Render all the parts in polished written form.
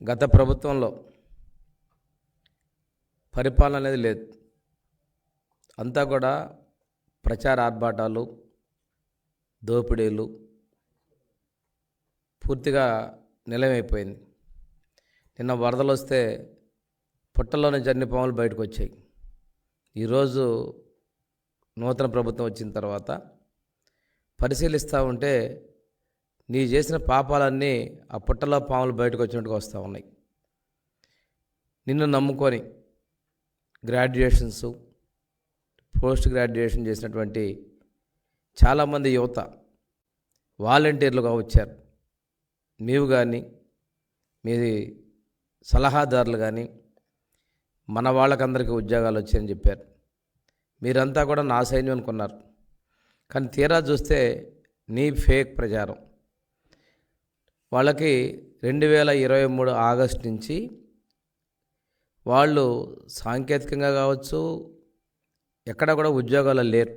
గత ప్రభుత్వంలో పరిపాలన అనేది లేదు. అంతా కూడా ప్రచార ఆర్భాటాలు, దోపిడీలు పూర్తిగా నిలమైపోయింది. నిన్న వరదలు వస్తే పుట్టలో నుంచి అన్ని పాములు బయటకు వచ్చాయి. ఈరోజు నూతన ప్రభుత్వం వచ్చిన తర్వాత పరిశీలిస్తూ ఉంటే నీ చేసిన పాపాలన్నీ ఆ పుట్టలో పాములు బయటకు వచ్చినట్టుగా వస్తూ ఉన్నాయి. నిన్ను నమ్ముకొని గ్రాడ్యుయేషన్స్, పోస్ట్ గ్రాడ్యుయేషన్ చేసినటువంటి చాలామంది యువత వాలంటీర్లుగా వచ్చారు. నీవు కానీ మీ సలహాదారులు కానీ మన వాళ్ళకందరికీ ఉద్యోగాలు వచ్చాయని చెప్పారు. మీరంతా కూడా నా సైన్యం అనుకున్నారు. కానీ తీరా చూస్తే నీ ఫేక్ ప్రచారం. వాళ్ళకి 2023 ఆగస్టు నుంచి వాళ్ళు సాంకేతికంగా కావచ్చు ఎక్కడ కూడా ఉద్యోగాలు లేరు.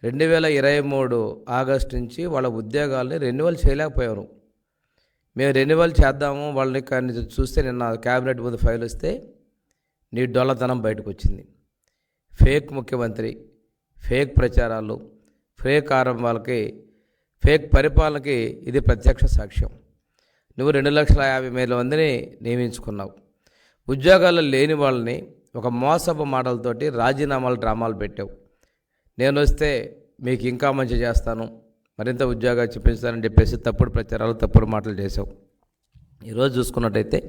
2023 ఆగస్టు నుంచి వాళ్ళ ఉద్యోగాల్ని రెన్యువల్ చేయలేకపోయారు. మేము రెన్యువల్ చేద్దాము వాళ్ళని, కానీ చూస్తే నిన్న క్యాబినెట్ ముందు ఫైల్ వస్తే నీ డొల్లతనం బయటకు వచ్చింది. ఫేక్ ముఖ్యమంత్రి, ఫేక్ ప్రచారాలు, ఫేక్ ఆరంభాలకి, ఫేక్ పరిపాలనకి ఇది ప్రత్యక్ష సాక్ష్యం. నువ్వు 2,50,000 మందిని నియమించుకున్నావు. ఉద్యోగాలు లేని వాళ్ళని ఒక మోసపు మాటలతోటి రాజీనామాలు, డ్రామాలు పెట్టావు. నేను వస్తే మీకు ఇంకా మంచి చేస్తాను, మరింత ఉద్యోగాలు చూపిస్తానని చెప్పేసి తప్పుడు ప్రచారాలు, తప్పుడు మాటలు చేసావు. ఈరోజు చూసుకున్నట్టయితే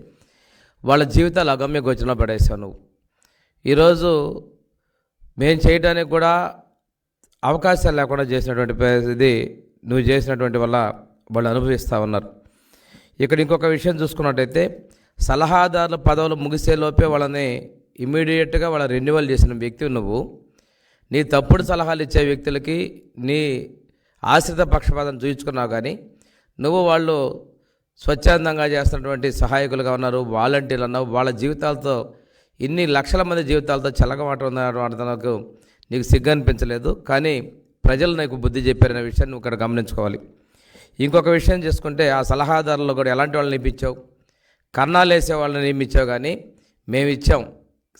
వాళ్ళ జీవితాలు అగమ్య గోచరంలో పడేసావు నువ్వు. ఈరోజు మేము చేయడానికి కూడా అవకాశాలు లేకుండా చేసినటువంటి ఇది నువ్వు చేసినటువంటి వల్ల వాళ్ళు అనుభవిస్తూ ఉన్నారు. ఇక్కడ ఇంకొక విషయం చూసుకున్నట్టయితే సలహాదారుల పదవులు ముగిసేలోపే వాళ్ళని ఇమీడియట్గా వాళ్ళ రెన్యువల్ చేసిన వ్యక్తి నువ్వు. నీ తప్పుడు సలహాలు ఇచ్చే వ్యక్తులకి నీ ఆశ్రిత పక్షపాతం చూయించుకున్నావు. కానీ నువ్వు వాళ్ళు స్వచ్ఛందంగా చేస్తున్నటువంటి సహాయకులుగా ఉన్నారు, వాలంటీర్లు అన్నావు. వాళ్ళ జీవితాలతో ఇన్ని లక్షల మంది జీవితాలతో చెలగమాటకు నీకు సిగ్గు అనిపించలేదు. కానీ ప్రజలు నీకు బుద్ధి చెప్పారనే విషయాన్ని నువ్వు ఇక్కడ గమనించుకోవాలి. ఇంకొక విషయం చేసుకుంటే ఆ సలహాదారులు కూడా ఎలాంటి వాళ్ళని నియమించావు? కన్నాలు వేసే వాళ్ళని నియమించావు. కానీ మేము ఇచ్చాం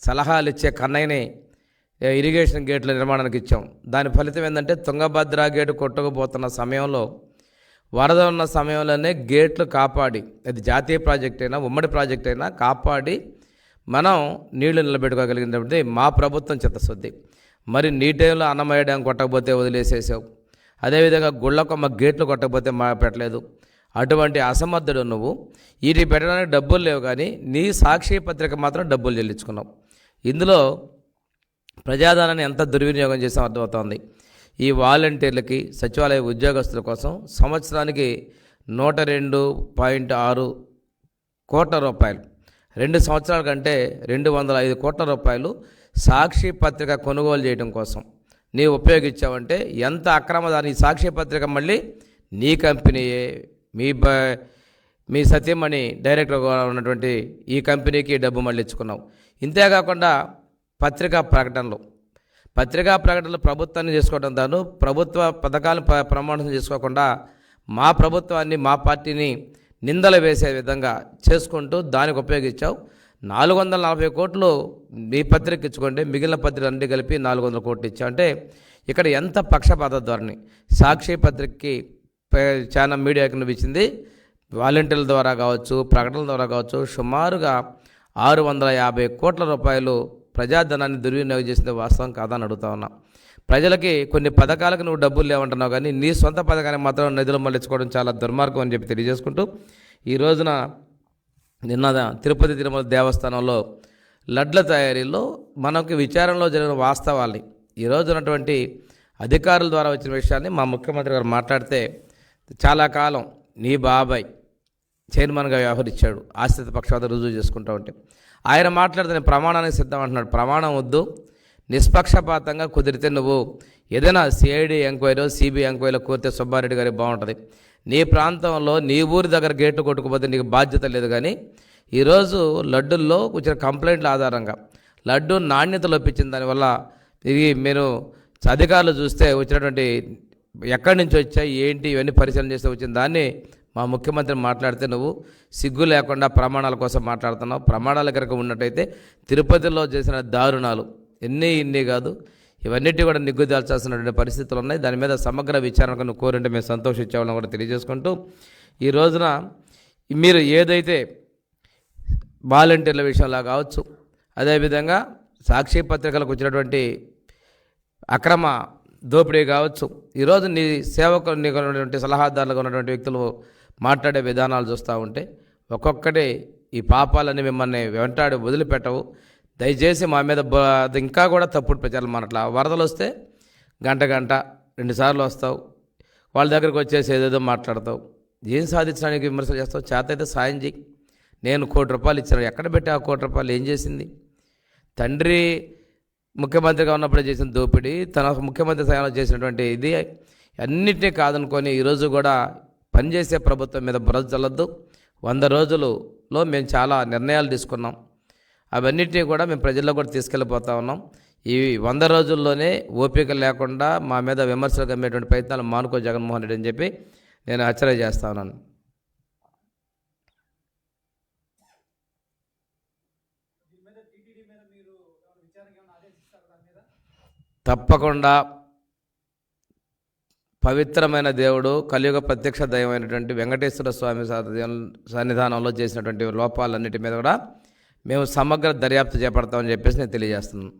సలహాలు ఇచ్చే కన్నయ్యని ఇరిగేషన్ గేట్ల నిర్మాణానికి ఇచ్చాం. దాని ఫలితం ఏంటంటే తుంగభద్ర గేటు కొట్టుకుపోతున్న సమయంలో, వరద ఉన్న సమయంలోనే గేట్లు కాపాడి, అది జాతీయ ప్రాజెక్ట్ అయినా ఉమ్మడి ప్రాజెక్ట్ అయినా కాపాడి మనం నీళ్లు నిలబెట్టుకోగలిగినటువంటి మా ప్రభుత్వం చిత్తశుద్ధి. మరి నీ టైంలో అన్నమయ్య డ్యాం కొట్టకపోతే వదిలేసేసావు. అదేవిధంగా గుళ్ళకొమ్మ గేట్లు కొట్టకపోతే మా పెట్టలేదు. అటువంటి అసమర్థుడు నువ్వు. వీటి పెట్టడానికి డబ్బులు లేవు, కానీ నీ సాక్షి పత్రిక మాత్రం డబ్బులు చెల్లించుకున్నావు. ఇందులో ప్రజాధనాన్ని ఎంత దుర్వినియోగం చేసాం అర్థమవుతోంది. ఈ వాలంటీర్లకి, సచివాలయ ఉద్యోగస్తుల కోసం సంవత్సరానికి 102.6 కోట్ల రూపాయలు, 2 సంవత్సరాల కంటే 205 కోట్ల రూపాయలు సాక్షి పత్రిక కొనుగోలు చేయడం కోసం నీవు ఉపయోగించావంటే ఎంత అక్రమదాని. ఈ సాక్షి పత్రిక మళ్ళీ నీ కంపెనీయే, మీ సత్యమణి డైరెక్టర్గా ఉన్నటువంటి ఈ కంపెనీకి డబ్బు మళ్ళీ ఇచ్చుకున్నావు. ఇంతేకాకుండా పత్రికా ప్రకటనలు ప్రభుత్వాన్ని చేసుకోవడం దాను ప్రభుత్వ పథకాలను ప్రమాణం చేసుకోకుండా మా ప్రభుత్వాన్ని, మా పార్టీని నిందలు వేసే విధంగా చేసుకుంటూ దానికి ఉపయోగించావు. 440 కోట్లు మీ పత్రిక ఇచ్చుకోండి, మిగిలిన పత్రికలు అన్నీ కలిపి 400 కోట్లు ఇచ్చావు. అంటే ఇక్కడ ఎంత పక్షపాత ధోరణి. సాక్షి పత్రికకి చాలా మీడియాకి నువ్వు ఇచ్చింది వాలంటీర్ల ద్వారా కావచ్చు, ప్రకటనల ద్వారా కావచ్చు, సుమారుగా 650 కోట్ల రూపాయలు ప్రజాధనాన్ని దుర్వినియోగం చేసింది వాస్తవం కాదని అడుగుతా ఉన్నా. ప్రజలకి కొన్ని పథకాలకు నువ్వు డబ్బులు లేవంటున్నావు, కానీ నీ సొంత పథకాన్ని మాత్రం నిధులు మళ్ళించుకోవడం చాలా దుర్మార్గం అని చెప్పి తెలియజేసుకుంటూ, ఈ రోజున నిన్న తిరుపతి తిరుమల దేవస్థానంలో లడ్ల తయారీలో మనకి విచారణలో జరిగిన వాస్తవాల్ని, ఈ రోజు ఉన్నటువంటి అధికారుల ద్వారా వచ్చిన విషయాన్ని మా ముఖ్యమంత్రి గారు మాట్లాడితే, చాలా కాలం నీ బాబాయ్ చైర్మన్గా వ్యవహరించాడు, ఆశ్రిత పక్షపాతం రుజువు చేసుకుంటూ ఉంటే ఆయన మాట్లాడితే నేను ప్రమాణానికి సిద్ధం అంటున్నాడు. ప్రమాణం వద్దు, నిష్పక్షపాతంగా కుదిరితే నువ్వు ఏదైనా సిఐడి ఎంక్వైరీ, సిబిఐ ఎంక్వైరీలో కోరితే సుబ్బారెడ్డి గారికి బాగుంటుంది. నీ ప్రాంతంలో నీ ఊరి దగ్గర గేట్లు కొట్టుకుపోతే నీకు బాధ్యత లేదు. కానీ ఈరోజు లడ్డుల్లో వచ్చిన కంప్లైంట్ల ఆధారంగా లడ్డు నాణ్యత లోపించిన దానివల్ల ఇది మీరు అధికారులు చూస్తే వచ్చినటువంటి ఎక్కడి నుంచి వచ్చాయి ఏంటి ఇవన్నీ పరిశీలన చేస్తే వచ్చిన దాన్ని మా ముఖ్యమంత్రి మాట్లాడితే నువ్వు సిగ్గు లేకుండా ప్రమాణాల కోసం మాట్లాడుతున్నావు. ప్రమాణాల కనుక ఉన్నట్టయితే తిరుపతిలో చేసిన దారుణాలు ఇన్ని కాదు, ఇవన్నిటి కూడా నిగ్గుదాల్చాల్సినటువంటి పరిస్థితులు ఉన్నాయి. దాని మీద సమగ్ర విచారణకు నువ్వు కోరింటే మేము సంతోషించేవాళ్ళని కూడా తెలియజేసుకుంటూ, ఈ రోజున మీరు ఏదైతే వాలంటీర్ల విషయంలో కావచ్చు, అదేవిధంగా సాక్షి పత్రికలకు వచ్చినటువంటి అక్రమ దోపిడీ కావచ్చు, ఈరోజు నీ సేవకులు నీకు ఉన్నటువంటి సలహాదారులుగా ఉన్నటువంటి వ్యక్తులు మాట్లాడే విధానాలు చూస్తూ ఉంటే ఒక్కొక్కటి ఈ పాపాలని మిమ్మల్ని వెంటాడి వదిలిపెట్టవు. దయచేసి మా మీద అది ఇంకా కూడా తప్పుడు ప్రచారం మనట్లా. వరదలు వస్తే గంట 2 సార్లు వస్తావు, వాళ్ళ దగ్గరికి వచ్చేసి ఏదేదో మాట్లాడతావు. ఏం సాధించడానికి విమర్శలు చేస్తావు? చేత అయితే సాయం చేయి. నేను ₹1 కోటి ఇచ్చాను, ఎక్కడ పెట్టి ఆ ₹1 కోటి ఏం చేసింది? తండ్రి ముఖ్యమంత్రిగా ఉన్నప్పుడే చేసిన దోపిడీ, తన ముఖ్యమంత్రి స్థాయిలో చేసినటువంటి ఇది అన్నింటినీ కాదనుకొని ఈరోజు కూడా పనిచేసే ప్రభుత్వం మీద బురద చల్లద్దు. 100 రోజులలో మేము చాలా నిర్ణయాలు తీసుకున్నాం, అవన్నిటినీ కూడా మేము ప్రజల్లో కూడా తీసుకెళ్ళిపోతా ఉన్నాం. ఈ 100 రోజుల్లోనే ఓపిక లేకుండా మా మీద విమర్శలు కమ్మేటువంటి ప్రయత్నాలు మానుకో జగన్మోహన్ రెడ్డి అని చెప్పి నేను హెచ్చరిక చేస్తా ఉన్నాను. తప్పకుండా పవిత్రమైన దేవుడు, కలియుగ ప్రత్యక్ష దైవమైనటువంటి వెంకటేశ్వర స్వామి సన్నిధానంలో చేసినటువంటి లోపాలన్నిటి మీద కూడా మేము సమగ్ర దర్యాప్తు చేపడతామని చెప్పేసి నేను తెలియజేస్తున్నాను.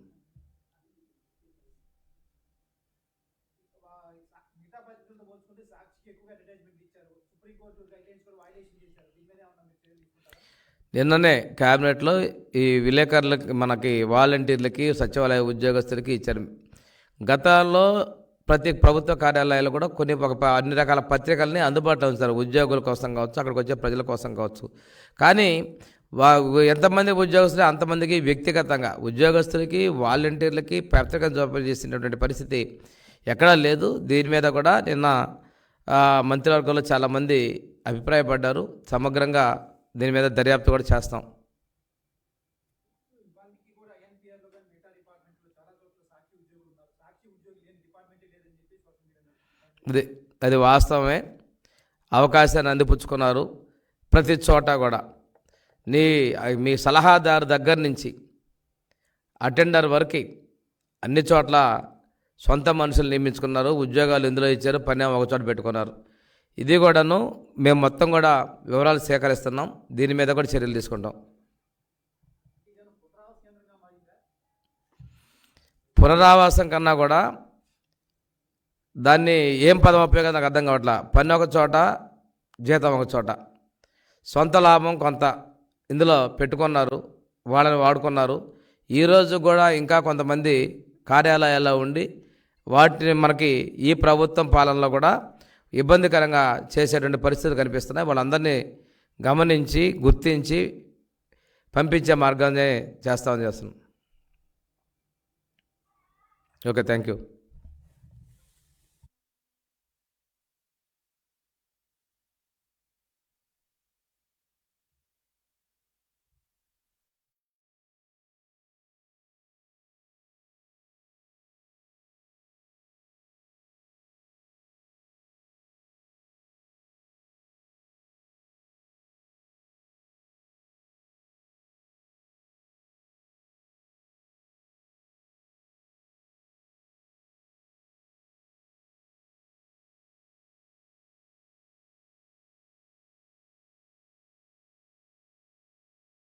నిన్ననే క్యాబినెట్లో ఈ విలేకరులకి, మనకి వాలంటీర్లకి, సచివాలయ ఉద్యోగస్తులకి ఇచ్చారు. గతంలో ప్రతి ప్రభుత్వ కార్యాలయాలు కూడా కొన్ని అన్ని రకాల పత్రికల్ని అందుబాటులో ఉంచారు, ఉద్యోగుల కోసం కావచ్చు, అక్కడికి వచ్చే ప్రజల కోసం కావచ్చు. కానీ ఎంతమంది ఉద్యోగస్తులు అంతమందికి వ్యక్తిగతంగా ఉద్యోగస్తులకి, వాలంటీర్లకి పత్రికను జోపాలు చేసినటువంటి పరిస్థితి ఎక్కడా లేదు. దీని మీద కూడా నిన్న మంత్రివర్గంలో చాలామంది అభిప్రాయపడ్డారు. సమగ్రంగా దీని మీద దర్యాప్తు కూడా చేస్తాం. అది వాస్తవమే. అవకాశాన్ని అందిపుచ్చుకున్నారు. ప్రతి చోట కూడా మీ సలహాదారు దగ్గర నుంచి అటెండర్ వరకు అన్ని చోట్ల సొంత మనుషులు నియమించుకున్నారు, ఉద్యోగాలు ఇందులో ఇచ్చారు, పని ఒక చోట పెట్టుకున్నారు. ఇది కూడాను మేము మొత్తం కూడా వివరాలు సేకరిస్తున్నాం. దీని మీద కూడా చర్యలు తీసుకుంటాం. పునరావాసం కన్నా కూడా దాన్ని ఏం పదం ఉపయోగం నాకు అర్థం కావట్లా. పని ఒక చోట, జీతం ఒక చోట, సొంత లాభం కొంత ఇందులో పెట్టుకున్నారు, వాళ్ళని వాడుకున్నారు. ఈరోజు కూడా ఇంకా కొంతమంది కార్యాలయాల్లో ఉండి వాటిని మనకి ఈ ప్రభుత్వం పాలనలో కూడా ఇబ్బందికరంగా చేసేటువంటి పరిస్థితులు కనిపిస్తున్నాయి. వాళ్ళందరినీ గమనించి గుర్తించి పంపించే మార్గాన్ని చేస్తామని చేస్తున్నాం. Okay, thank you.